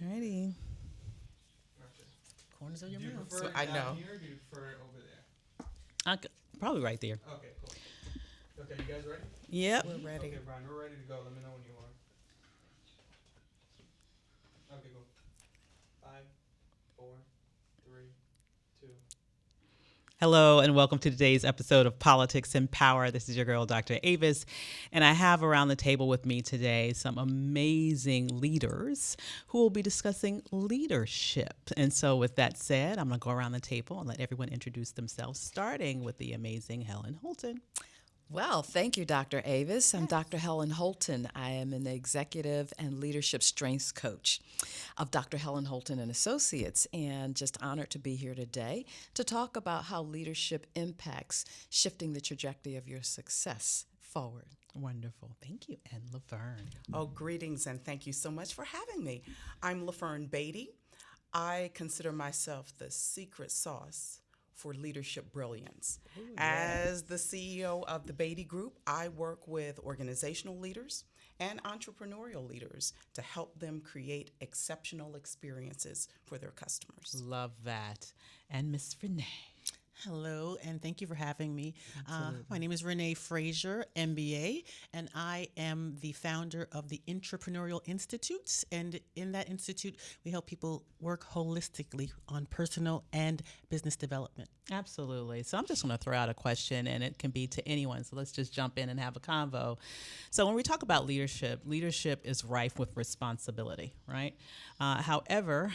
Alrighty. Gotcha. Corners of Do your you mouth. prefer it I down know. here or do you prefer it over there? Probably right there. Okay, cool. Okay, you guys ready? Yep. We're ready. Okay, Brian, we're ready to go. Let me know when you are. Okay, go. Five, four, three, two. Hello and welcome to today's episode of Politics and Power. This is your girl, Dr. Avis, and I have around the table with me today some amazing leaders who will be discussing leadership. And so with that said, I'm going to go around the table and let everyone introduce themselves, starting with the amazing Helen Holton. Well, thank you, Dr. Avis. I'm Dr. Helen Holton. I am an executive and leadership strengths coach of Dr. Helen Holton and Associates, and just honored to be here today to talk about how leadership impacts shifting the trajectory of your success forward. Wonderful. Thank you. And Laverne. Oh, greetings and thank you so much for having me. I'm LaFern Beatty. I consider myself the secret sauce for leadership brilliance. As the CEO of the Beatty Group, I work with organizational leaders and entrepreneurial leaders to help them create exceptional experiences for their customers. Love that. And Miss Renee. Hello, and thank you for having me. My name is Renee Frazier, MBA, and I am the founder of the Entrepreneurial Institute. And in that institute, we help people work holistically on personal and business development. Absolutely. So I'm just going to throw out a question, and it can be to anyone. So let's just jump in and have a convo. So when we talk about leadership, leadership is rife with responsibility, right? However,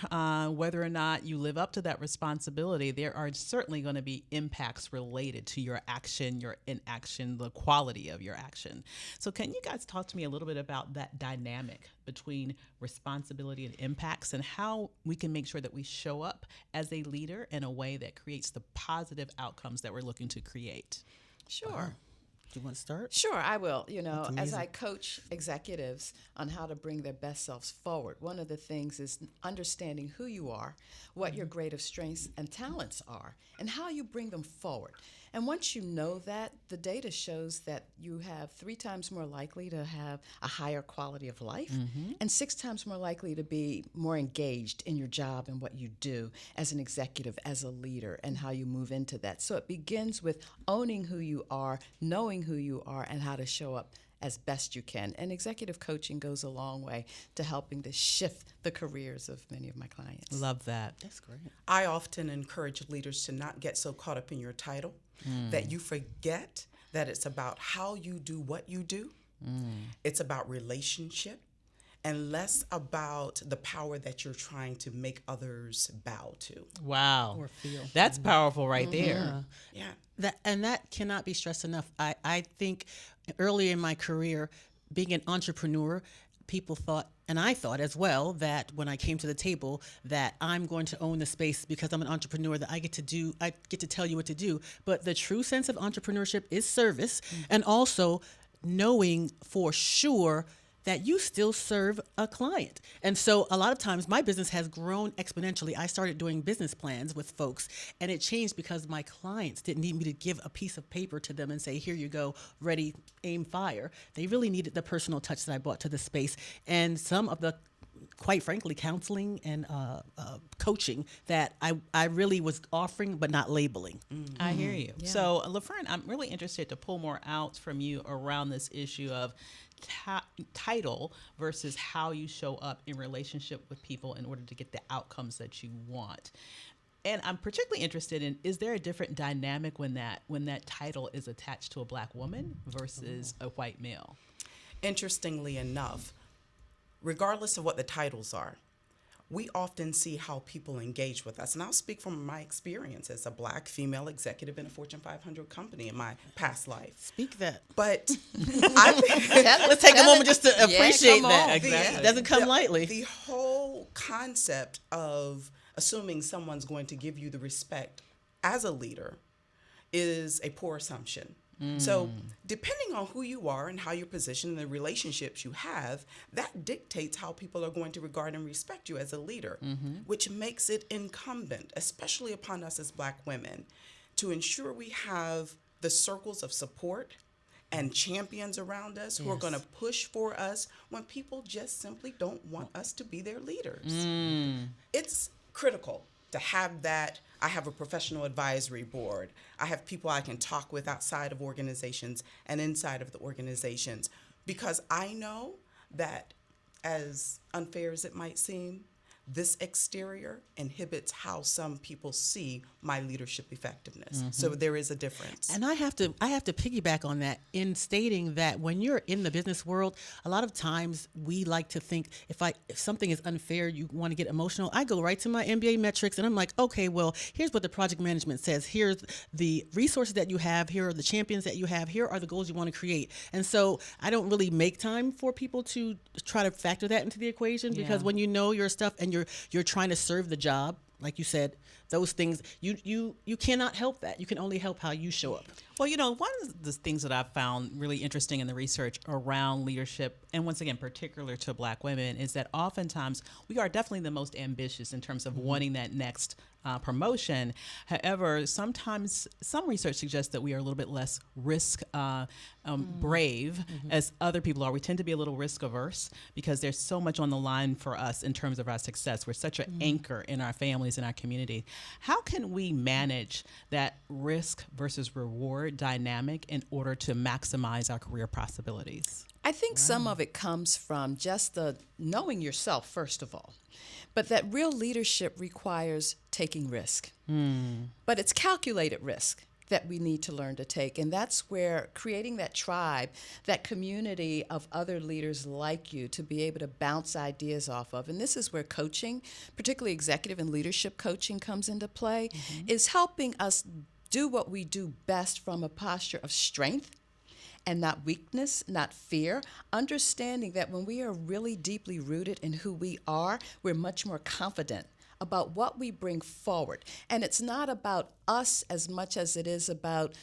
whether or not you live up to that responsibility, there are certainly going to be impacts related to your action, your inaction, the quality of your action. So can you guys talk to me a little bit about that dynamic between responsibility and impacts and how we can make sure that we show up as a leader in a way that creates the positive outcomes that we're looking to create? Sure. Do you want to start? Sure, I will. You know, That's as amazing. I coach executives on how to bring their best selves forward, one of the things is understanding who you are, what your greatest strengths and talents are, and how you bring them forward. And once you know that, the data shows that you have 3 times more likely to have a higher quality of life and 6 times more likely to be more engaged in your job and what you do as an executive, as a leader, and how you move into that. So it begins with owning who you are, knowing who you are, and how to show up as best you can. And executive coaching goes a long way to helping to shift the careers of many of my clients. Love that. That's great. I often encourage leaders to not get so caught up in your title that you forget that it's about how you do what you do. It's about relationship and less about the power that you're trying to make others bow to. Wow. Or feel. That's powerful right there. Yeah. That cannot be stressed enough. I think early in my career, being an entrepreneur, people thought, and I thought as well, that when I came to the table, that I'm going to own the space because I'm an entrepreneur, that I get to tell you what to do. But the true sense of entrepreneurship is service, and also knowing for sure that you still serve a client. And so a lot of times my business has grown exponentially. I started doing business plans with folks, and it changed because my clients didn't need me to give a piece of paper to them and say, here you go, ready, aim, fire. They really needed the personal touch that I brought to the space. And some of the, quite frankly, counseling and coaching that I really was offering but not labeling. I hear you. So, LaFern, I'm really interested to pull more out from you around this issue of title versus how you show up in relationship with people in order to get the outcomes that you want. And I'm particularly interested in, is there a different dynamic when that title is attached to a Black woman versus a white male? Interestingly enough, regardless of what the titles are, we often see how people engage with us. And I'll speak from my experience as a Black female executive in a Fortune 500 company in my past life. Speak that. But I Let's take a moment just to appreciate come that. on. Exactly. It doesn't come lightly. the whole concept of assuming someone's going to give you the respect as a leader is a poor assumption. So depending on who you are and how you're positioned and the relationships you have, that dictates how people are going to regard and respect you as a leader, which makes it incumbent, especially upon us as Black women, to ensure we have the circles of support and champions around us who are Yes. going to push for us when people just simply don't want us to be their leaders. It's critical to have that. I have a professional advisory board. I have people I can talk with outside of organizations and inside of the organizations, because I know that, as unfair as it might seem, this exterior inhibits how some people see my leadership effectiveness. So there is a difference. And I have to piggyback on that in stating that when you're in the business world, a lot of times we like to think if something is unfair, you want to get emotional. I go right to my MBA metrics and I'm like, okay, well, here's what the project management says. Here's the resources that you have. Here are the champions that you have. Here are the goals you want to create. And so I don't really make time for people to try to factor that into the equation, because when you know your stuff and you're trying to serve the job, like you said, those things, you cannot help that. You can only help how you show up. Well, one of the things that I've found really interesting in the research around leadership, and once again, particular to Black women, is that oftentimes we are definitely the most ambitious in terms of wanting that next promotion. However, sometimes some research suggests that we are a little bit less risk brave as other people are. We tend to be a little risk averse because there's so much on the line for us in terms of our success. We're such an anchor in our families and our community. How can we manage that risk versus reward dynamic in order to maximize our career possibilities? I think some of it comes from just the knowing yourself, first of all. But that real leadership requires taking risk. But it's calculated risk that we need to learn to take. And that's where creating that tribe, that community of other leaders like you to be able to bounce ideas off of. And this is where coaching, particularly executive and leadership coaching, comes into play, is helping us do what we do best from a posture of strength and not weakness, not fear, understanding that when we are really deeply rooted in who we are, we're much more confident about what we bring forward. And it's not about us as much as it is about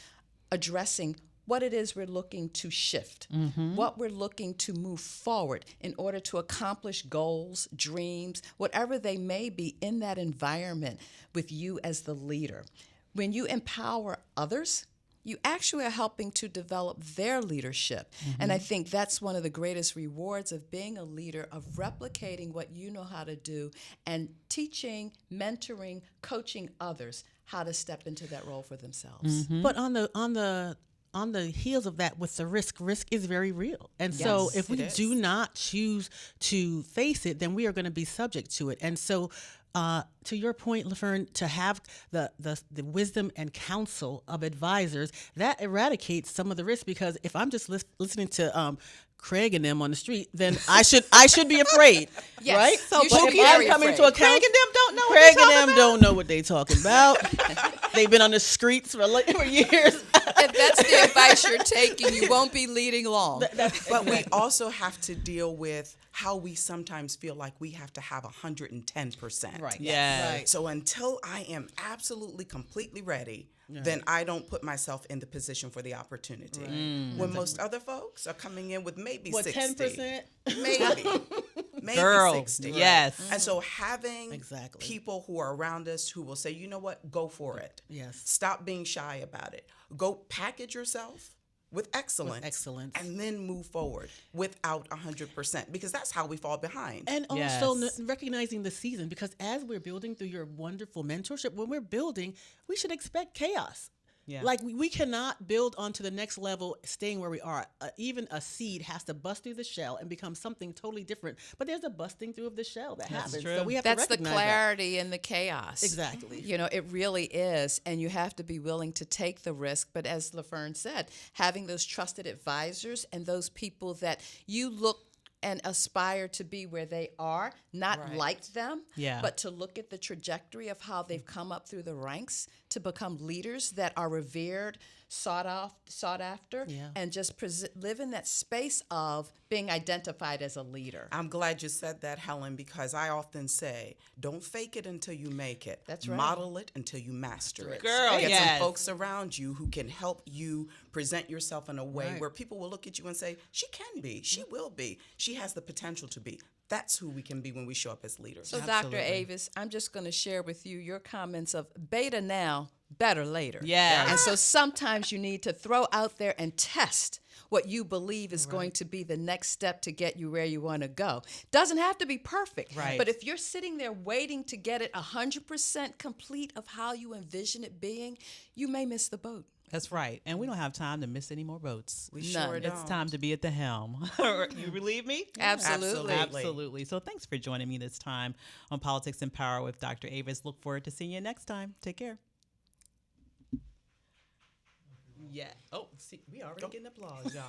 addressing what it is we're looking to shift, what we're looking to move forward in order to accomplish goals, dreams, whatever they may be in that environment with you as the leader. When you empower others, you actually are helping to develop their leadership. And I think that's one of the greatest rewards of being a leader, of replicating what you know how to do and teaching, mentoring, coaching others how to step into that role for themselves. But on the heels of that, with the risk is very real. And so Yes, if we it is. do not choose to face it, then we are going to be subject to it. And so to your point, Laverne, to have the wisdom and counsel of advisors, that eradicates some of the risk, because if I'm just listening to Craig and them on the street, then I should be afraid, Yes, right? So you but should if be I'm very coming afraid. to a Craig counsel, and them don't know what Craig they and talking them don't know what they talking about. They've been on the streets for years. If that's the advice you're taking, you won't be leading long. But we also have to deal with how we sometimes feel like we have to have 110%. Right. Yes. Right. So until I am absolutely completely ready, then I don't put myself in the position for the opportunity. When most other folks are coming in with maybe What, 60. 10%? Maybe Girl, 60. yes. And so having Exactly. people who are around us who will say, you know what, go for it. Yes. Stop being shy about it. Go package yourself with excellence. And then move forward without 100%, because that's how we fall behind. And also Yes. recognizing the season, because as we're building through your wonderful mentorship, when we're building, we should expect chaos. Yeah. Like we cannot build onto the next level staying where we are. Even a seed has to bust through the shell and become something totally different. But there's a busting through of the shell that happens. true. So we have That's to the recognize clarity in the chaos. Exactly. You know, it really is. And you have to be willing to take the risk. But as LaFern said, having those trusted advisors and those people that you look and aspire to be where they are, not like them, Yeah. but to look at the trajectory of how they've come up through the ranks to become leaders that are revered, sought after, Yeah. and just live in that space of being identified as a leader. I'm glad you said that, Helen, because I often say, don't fake it until you make it. That's right. Model it until you master it. Girl, Get yes. some folks around you who can help you present yourself in a way Right. where people will look at you and say, she can be, she will be, she has the potential to be. That's who we can be when we show up as leaders. So, Absolutely. Dr. Avis, I'm just going to share with you your comments of beta now, better later. Yes. And so sometimes you need to throw out there and test what you believe is going to be the next step to get you where you want to go. Doesn't have to be perfect. Right. But if you're sitting there waiting to get it 100% complete of how you envision it being, you may miss the boat. That's right. And we don't have time to miss any more boats. We None. sure don't. It's time to be at the helm. You believe me? Absolutely. Absolutely. So thanks for joining me this time on Politics and Power with Dr. Avis. Look forward to seeing you next time. Take care. Yeah. Oh, see, we already getting applause, y'all.